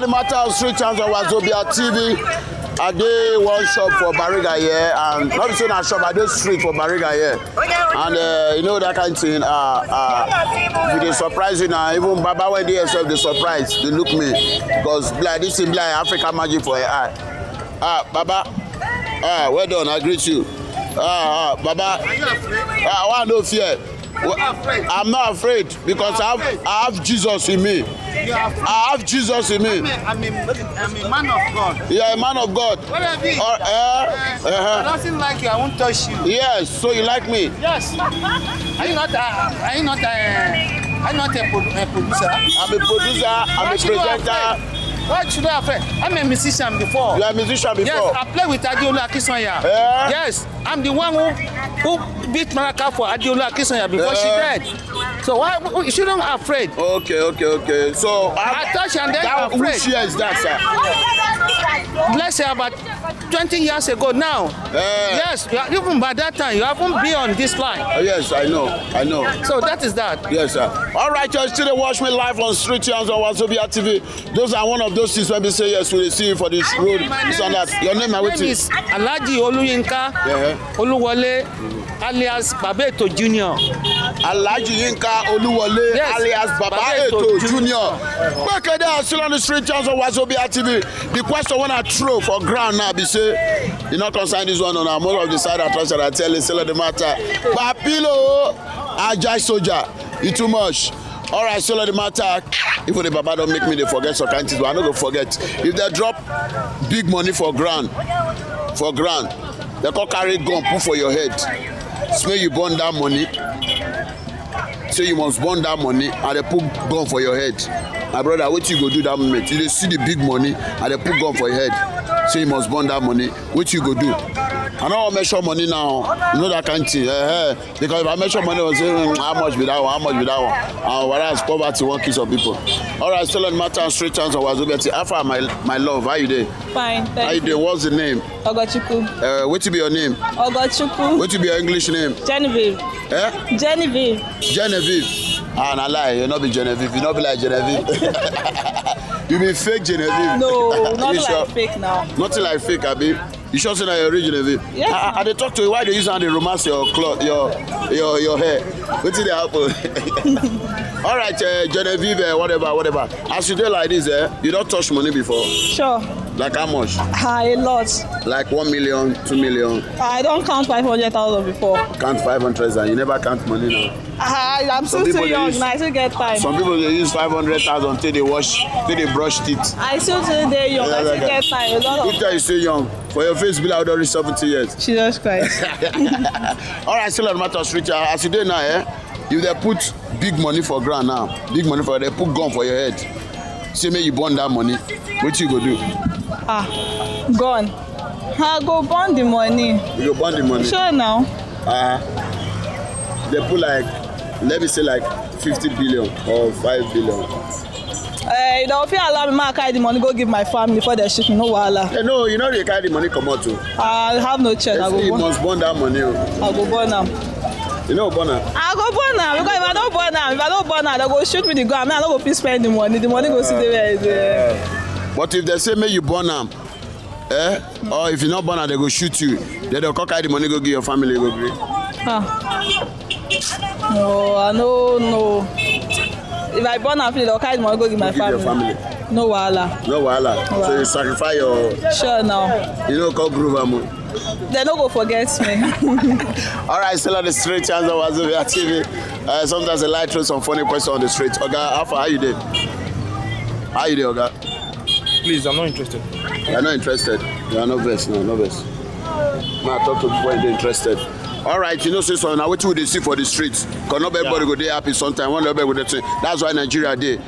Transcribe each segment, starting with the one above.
the matter of street chants on Wazobia TV. I did one shop for Bariga here, and not saying a shop, I did street for Bariga here. And you know that kind of thing, if they surprise you now, even Baba when they yourself, they surprise, they look me. Because like this is like African magic for your eye. Baba, well done, I greet you. Baba, I want no fear. I'm not afraid because I have Jesus in me. I have Jesus in me. I'm a man of God. Yeah, a man of God. What have you? I don't like you. I won't touch you. Yes, so you like me? Yes. Are you not a producer? I'm a producer. I'm a presenter. What should I have? I'm a musician before. You are a musician before? Yes, I play with Adeola Akisanya. Yes, I'm the one who beat Maraka for Adeola Akisanya before she died. So why you shouldn't be afraid? Okay. So I touch and then you're afraid. Which year is that, sir? Let's say about 20 years ago now. Yes, even by that time, you haven't been on this line. Yes, I know. So that is that. Yes, sir. All right, you still watch me live on Street Chants on Wazobia TV. Those are one of those things when we say yes, we will see you for this road. Your name is Alhaji Oluyinka Oluwole alias Babeto Junior. Alhaji Yinka Oluwole alias Babeto Junior. Okay, they are still on the Street Chants on Wazobia TV. The question when I throw for ground now, be say, you not consign this one on our most of the side I trust that I tell you, still the matter. Papilo, Ajay Soldier, it's too much. All right, still the matter. Even the Baba don't make me they forget some kind of things, but I'm not gonna forget. If they drop big money for ground, they can carry gun, put for your head. Smell you burn that money. So you must burn that money and they put gun for your head. My brother, what you go do that moment? You see the big money and they put gun for your head. So you must burn that money. What you go do? I don't measure money now. You know that kind of thing. Because if I measure money, I will say how much be that one, And whereas poverty won't kill some people. All right, still on matter and Street Chants on Wazobia. After my love, how you doing? Fine, thank you. How you doing? What's the name? Ogochukwu. What will be your name? Ogochukwu. What will be your English name? Genevieve. Genevieve. Ah, nah lie, you not be Genevieve. You not be like Genevieve. You be fake Genevieve. No, nothing like fake now. Nothing like fake, Abi. You sure say that you're original, Genevieve? Yes. I they talk to you. Why they use and they romance your cloth, your hair? What's the apple? All right, Genevieve, whatever. As you do like this, you don't touch money before. Sure. Like how much? A lot. Like 1 million, 2 million. I don't count 500,000 before. Count 500, and you never count money now. I'm still too young. I still get time. Some people they use 500,000 till they brush teeth. I still young. I still get time. A lot of. Good time you say young. For your face, be like already 70 years. Jesus Christ. All right, still on the matter of street. As you do now, if they put big money for ground now, they put gun for your head. Say me you burn that money. What you go do? Gone. I go burn the money. You go burn the money? Sure now. They put like, let me say like 50 billion or 5 billion. If you allow me to carry the money, go give my family before they shoot me, no wahala. No, you know they carry the money come out too. I have no choice. You must burn that money. I go burn them. You know burn them? I go burn them because if I don't burn them, they go shoot me the gun. I mean, I don't go spend the money. The money go sit there. But if they say make you burn them, or if you not burn them, they go shoot you. Then they'll carry the money, go give your family, go agree. No, I no. If I burn and they'll carry the money, go give my family. No wahala. No wahala. So you sacrifice your. Sure now. You know called groove am. They don't go forget me. All right, still on the Street Chants on Wazobia TV. Sometimes I like throw some funny questions on the street. Oga, how you doing? How you doing, Oga? Please, I'm not interested. You're not interested? You are not versed, no versed. Now I talk to people when they're interested. All right, you know, say so now what you they see for the streets? Because not everybody go there happy sometimes. One everybody go there. That's why Nigeria dey.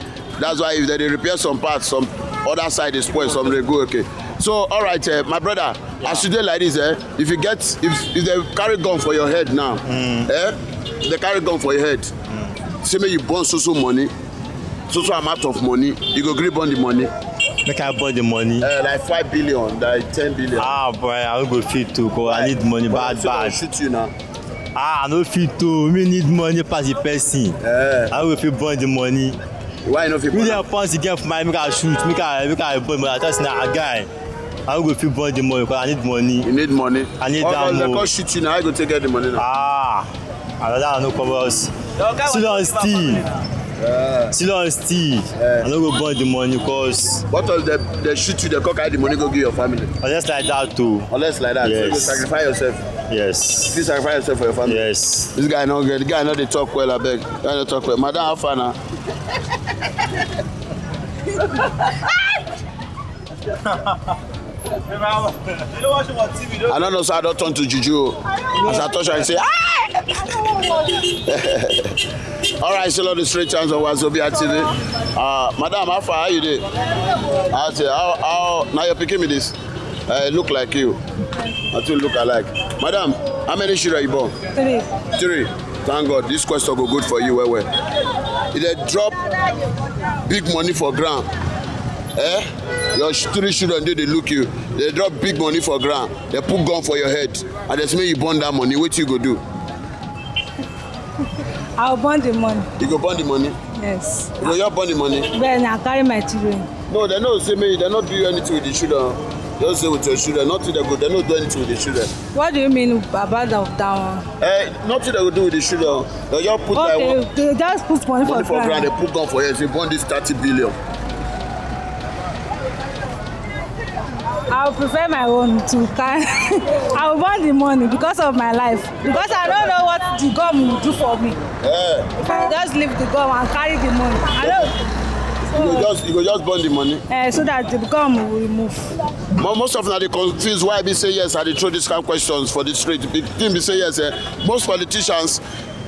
That's why if they repair some parts, some other side is spoiled, some they go okay. So all right, my brother, as you do like this, if you get if they carry gun for your head now, they carry gun for your head. Say me you burn so money, so amount of money, you go grip on the money. Make I burn the money. Like 5 billion, like 10 billion. Boy, I don't go fit to go. I need money bad. Shoot you now. I no fit to. Me need money pass the person. I will fit burn the money. Why you no fit? Million pounds you get for my make I shoot, make I burn, but I just na a guy. I don't go fit burn the money because I need money. You need money. I need that money. more. They shoot you now. I go take get the money now. I rather no cover us. Still on steal. Still on steal. I no go burn the money because. What if they shoot you? They cock out the money go give your family. Unless like that too. Unless like that. Yes. So you go sacrifice yourself. Yes. You sacrifice yourself for your family. Yes. This guy no good. The guy no dey talk well. I beg. Guy no talk well. Madam, how far now? I don't know, so I don't turn to juju. As I touch her, I say, all right, so the straight chance of Wazobia TV. Madam, how far are you there? I say, how now you're picking me this? Look like you. I too look alike. Madam, how many children you born? 3. Thank God, this question go good for you. Well. If they drop big money for ground, your 3 children they look you. They drop big money for ground. They put gun for your head, and they say you burn that money. What you go do? I'll burn the money. You go burn the money? Yes. You go burn the money? Then I carry my children. No, they don't say me. They not do anything with the children. Don't say with your children. Nothing they go. They don't do anything with the children. What do you mean about that one? Nothing they go do with the children. They just put they just put money for ground. They put gun for you. They burn this 30 billion. I would prefer my own to carry. I will burn the money because of my life. Because I don't know what the gum will do for me. If I just leave the gum and carry the money, I don't. You go just burn the money. So that the gum will remove. Most of them they confused why we say yes. I they throw these kind of questions for this straight. Big thing we say yes. Most politicians,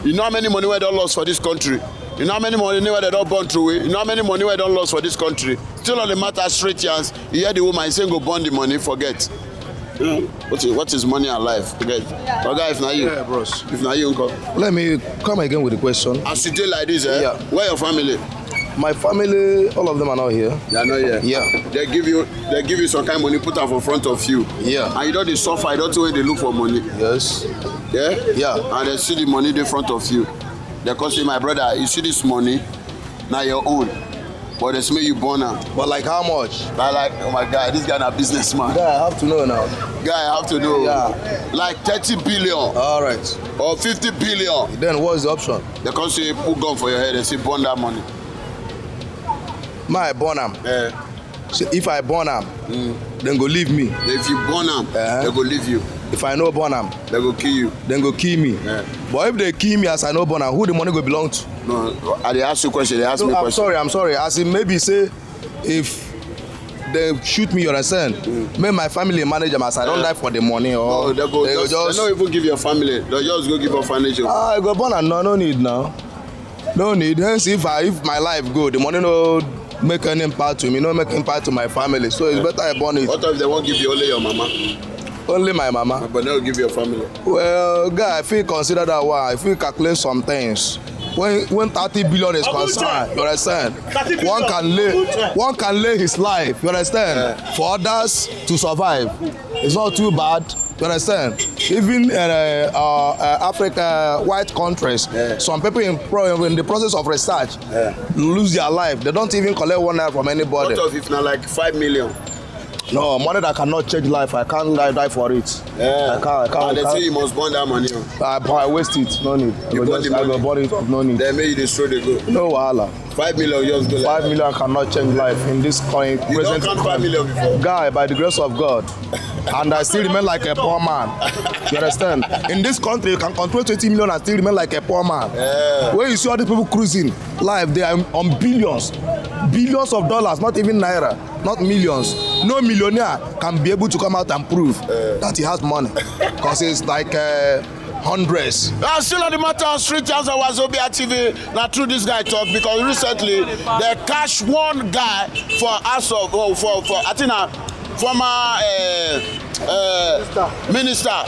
you know how many money we don't lost for this country. You know how many money where they don't burn through it. You know how many money where they don't lost for this country. Still on the matter straight chance. You hear the woman saying go burn the money, forget. What is money and life? Forget. Okay, if not you. Yeah, bros. If not you, uncle. Let me come again with the question. As you do like this, Yeah. Where your family? My family, all of them are not here. They are not here. Yeah. They give you some kind of money, put them in front of you. Yeah. And you don't suffer, you don't know when they look for money. Yes. Yeah? Yeah. And they see the money in front of you. They come say, my brother, you see this money, now your own. But they smell you born now. But like how much? Like, oh my God, this guy is a businessman. Yeah, I have to know now. Guy, I have to know. Yeah. Like 30 billion. All right. Or 50 billion. Then what's the option? They come say, put gun for your head and say, burn that money. My burn am. Yeah. So if I burn am, then go leave me. If you burn them, they go leave you. If I no burn am, They go kill you. then go kill me. Yeah. But if they kill me as I no burn am, who the money go belong to? No, I they ask you question, they ask me No, question. I'm sorry. As in maybe say, if they shoot me, you understand? Make my family manage them as I don't die for the money or No, they don't even give your family. They just go give your financial. I go burn am. No need now. No need. Hence, if my life go, the money no make any impact to me, no make impact to my family. So it's better I burn it. What if they won't give you only your mama? Only my mama. But they'll give your family. Well, guy, I feel consider that one. If you calculate some things, when 30 billion is concerned, you understand? One can lay his life, you understand? For others to survive. It's not too bad. You understand? Even Africa, white countries, some people in the process of research lose their life. They don't even collect 1 naira from anybody. What if not like 5 million? No, money that cannot change life. I can't die for it. Yeah. I can't. And they say you must burn that money. I waste it. No need. You burn the money? I go burn it. No need. They make you destroy the go. No wahala. 5 million just go. 5 million cannot change life in this current You present don't count 5 million before. guy by the grace of God, and I still remain like a poor man. You understand? In this country, you can control 20 million and still remain like a poor man. Yeah. When you see all these people cruising life, they are on billions of dollars, not even naira, not millions. No millionaire can be able to come out and prove that he has money, because it's like hundreds. Still on the matter of street chance of Wazobia TV. Now through this guy talk, because recently they catch one guy for for I think former minister.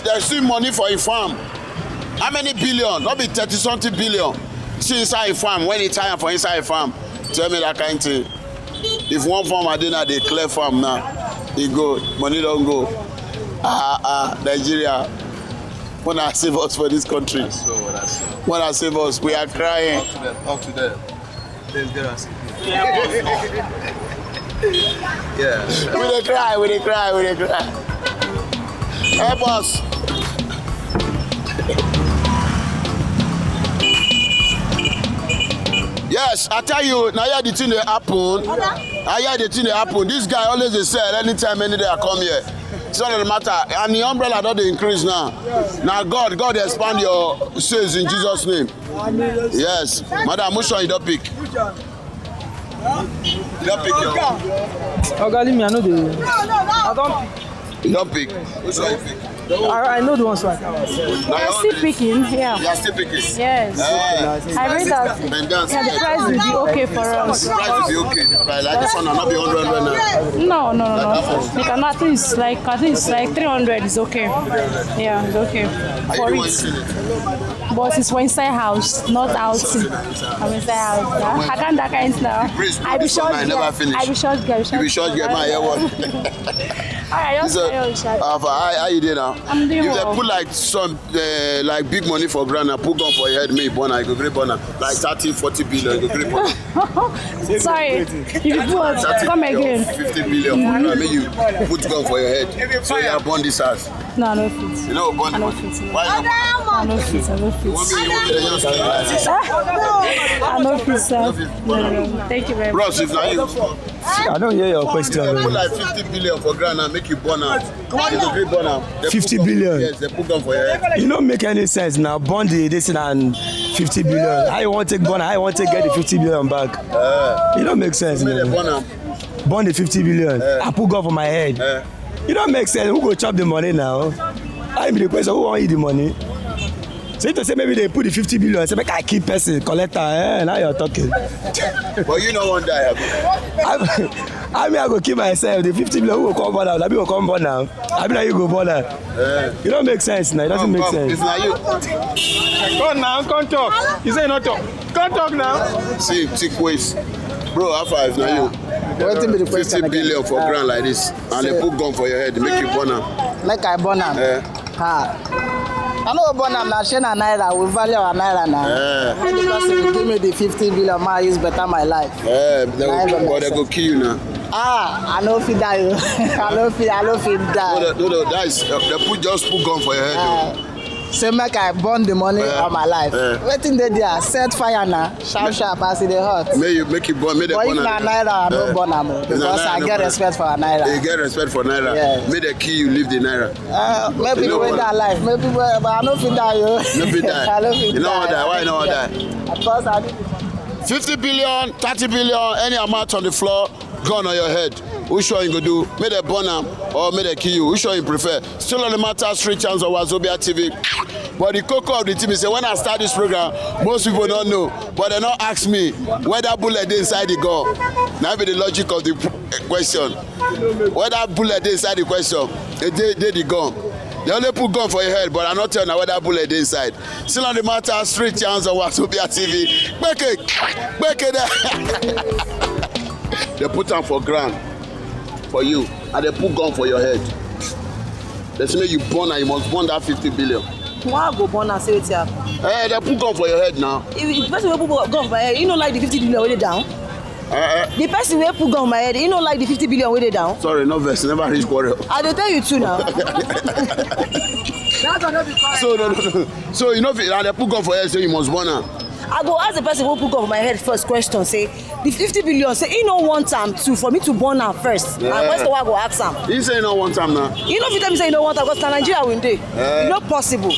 They see money for a farm. How many billion? Not be 30-something billion. See inside a farm when it's time for inside a farm. Tell me that kind of thing. If one farm I did not they clear farm now, he go, money don't go. Nigeria. Wanna save us for this country. Wanna save us. We are crying. Talk to them. Let's get us. Yeah. We dey cry. Help us. Yes, I tell you, now here the thing dey happen. This guy always dey sell anytime, any day I come here. It's not the matter. And the umbrella don't increase now. Now God expand your sales in Jesus' name. Yes. Madam, which one you don't pick? You don't pick your one. I know the. I don't pick. You don't pick. Which one you pick? I know the ones right. Now I'm still picking, yeah. You are still picking? Yes. I read that. Yeah, the price will be okay for us. The price will be okay. Like this one will not be 100 now. No. We can at least like 300 is okay. Yeah, it's okay for it. But it's for inside house, not outside. I'm inside house. Yeah? I can't that kind now. I be short. I be short girl. You be short girl, man. Alright, just how you doing now? I'm doing well. If they well. put like some like big money for grand and put gun for your head, me born, I go great born like 30-40 billion, I go great born. Sorry, if you put come again. 50 billion, I mean you put gun for your head. So you are born this house. No, no fit. You know, born. I no fit. Why not? I no fit. You want me to just I no fit, sir. No. Thank you very much. Bros, if now you I don't hear your question. put like 50 billion for grand and make you born out. You go great born out. 50 billion? Yes, they put gun for your head. You don't make any sense now. Bond this and 50 billion. How you want to take bond? How you want to get the 50 billion back? It don't make sense. They born out. Bond the 50 billion. I put gun for my head. It don't make sense. Who go chop the money now? I be the question. Who want eat the money? So if they say maybe they put the 50 billion, say make I keep person collector. Now you're talking. But you know one day. I mean I go keep myself. The 50 billion who will come born now? I be will come born now. I mean now you go born now. It don't make sense now. It doesn't make sense. It's not you. Come now, come talk. You say not talk. Come talk now. See, thick waist. Bro, how far is not you? 50 billion for grand like this, and they put gun for your head, make you born am. Make I born am. I know born am na share na naira, we value our naira now. Because if you give me the 50 billion, I use better my life. They go kill you now. I no fit die. I no fit die. No, that is they just put gun for your head. Say make I burn the money of my life. Wetin dey there? Set fire now. Sharp as e dey hot. Make you burn, make they burn. But if na naira, I no burn am because I get respect for naira. You get respect for naira. Yes. Make they kill you, leave the naira. Maybe people wey die alive, maybe but I no fit die yo. No fit die. I no fit You know what die? Why you know what die? Because I need 50 billion, 30 billion, any amount on the floor, gun on your head. Which one you go do? May they burn am or may they kill you? Which one you prefer? Still on the matter, Street Chance on Wazobia TV. But the cocoa of the team is say when I start this program, most people don't know, but they don't ask me whether bullet is inside the gun. Now be the logic of the question. Whether bullet is inside the question, they the gun. They only put gun for your head, but I'm not telling you whether bullet is inside. Still on the matter, Street Chance on Wazobia TV. Back it there. They put them for ground for you, and they put gun for your head. They say you born and you must burn that 50 billion. Why go born and say it here? They put gun for your head now. If the person will put gun for my head, you don't like the 50 billion way down. The person will put gun for my head, you don't like the 50 billion way down. Sorry, no verse, never reach quarrel. I dey tell you too now. So you know, and they put gun for your head, so you must burn her. I go ask the person who put gun for my head first question, say the 50 billion, say he no want time to for me to burn am first. And question I go ask am. He say you no want time now. You know if you tell me say you no want time because Nigeria win dey. It's not possible.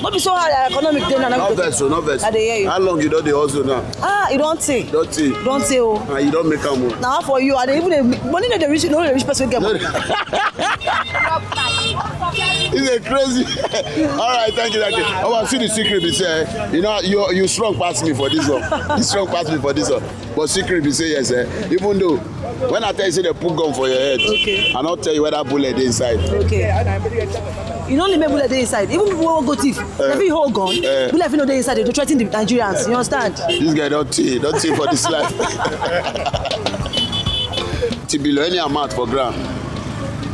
Not be so hard economic day now. No vex, no vex. I dey hear you. How long you don dey hustle now? You don tey. Don't say. Don't say oh. And you don't make am o. Now for you, and even money no dey reach, no dey reach person wey get money. It's a crazy. All right, thank you. I want to see the secret. Be say, you know, you strong past me for this one. You strong past me for this one. But secret be say yes. Even though when I tell you say they put gun for your head, Okay. I not tell you where that bullet is inside. Okay. You know the bullet dey inside. Even people who go thief, they fit hold gun. Bullet fit no dey inside. They threaten the Nigerians. You understand? This guy don't see for this life. 50 billion, any amount for ground,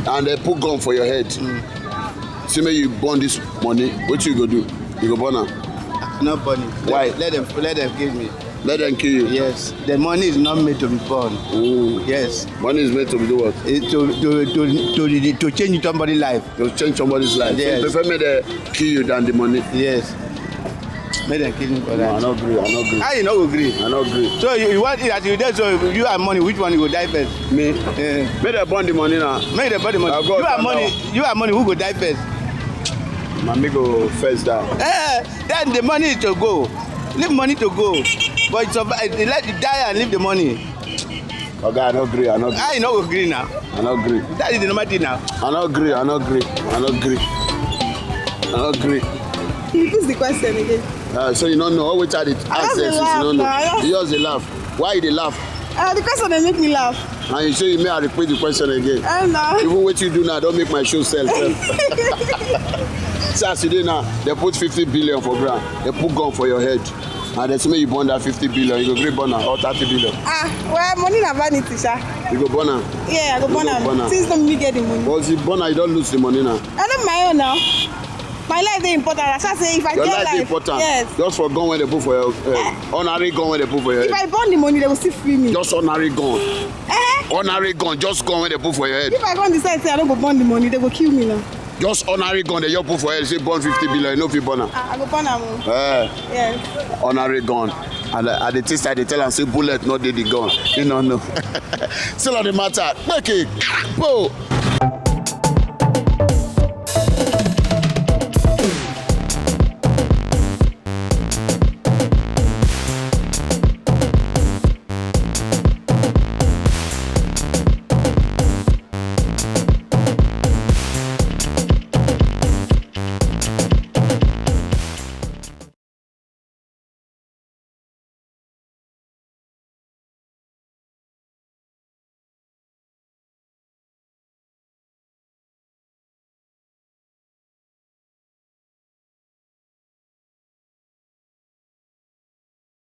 and they put gun for your head. See me you burn this money. What you go do? You go burn am? Not burn it. Why? Let them kill me. Let them kill you. Yes. The money is not made to be burned. Yes. Money is made to be do what? To change somebody's life. To change somebody's life. Yes. So you prefer me to kill you than the money. Yes. Make them kill me for that. I don't agree. How you not agree? I don't agree. So you want it that you there, so you have money, which one you go die first? Me? Make them burn the money now. Make them burn the money. You have money, who go die first? My me go first die. Then the money is to go. Leave money to go. But it's let you die and leave the money. Okay, I don't agree. How you not agree now? I don't agree. That is the normal thing now. I don't agree. Repeat the question again. So you don't know what I did. just dey laugh you don't know. now. You just dey laugh. Why you dey laugh? The question dey make me laugh. And you say you may I repeat the question again. No. Even what you do now, don't make my show sell. See as you dey now, they put 50 billion for ground. They put gun for your head. And they say you burn that 50 billion, you go gree burn am or 30 billion. Well, money na vanity, sha. You go burn am. Yeah, I go burn am. Since don't me get the money. But if you burn am, you don't lose the money now. I know my own now. My life is important. I shall say if I your get life life, is important. Yes. Just for gun when they put for your head. Honorary gun when they put for your head. If I burn the money, they will still free me. Just honorary gun. Honorary gun, just gun when they put for your head. If I go and decide say I don't go burn the money, they will kill me now. Just honorary gun they just put for your head. Say burn 50 billion, you know if you burn am. I go burn am. Yes. Honorary gun. And at the taste they tell am say bullet not dey the gun. You don't know. Still on the matter. Make it. Boom.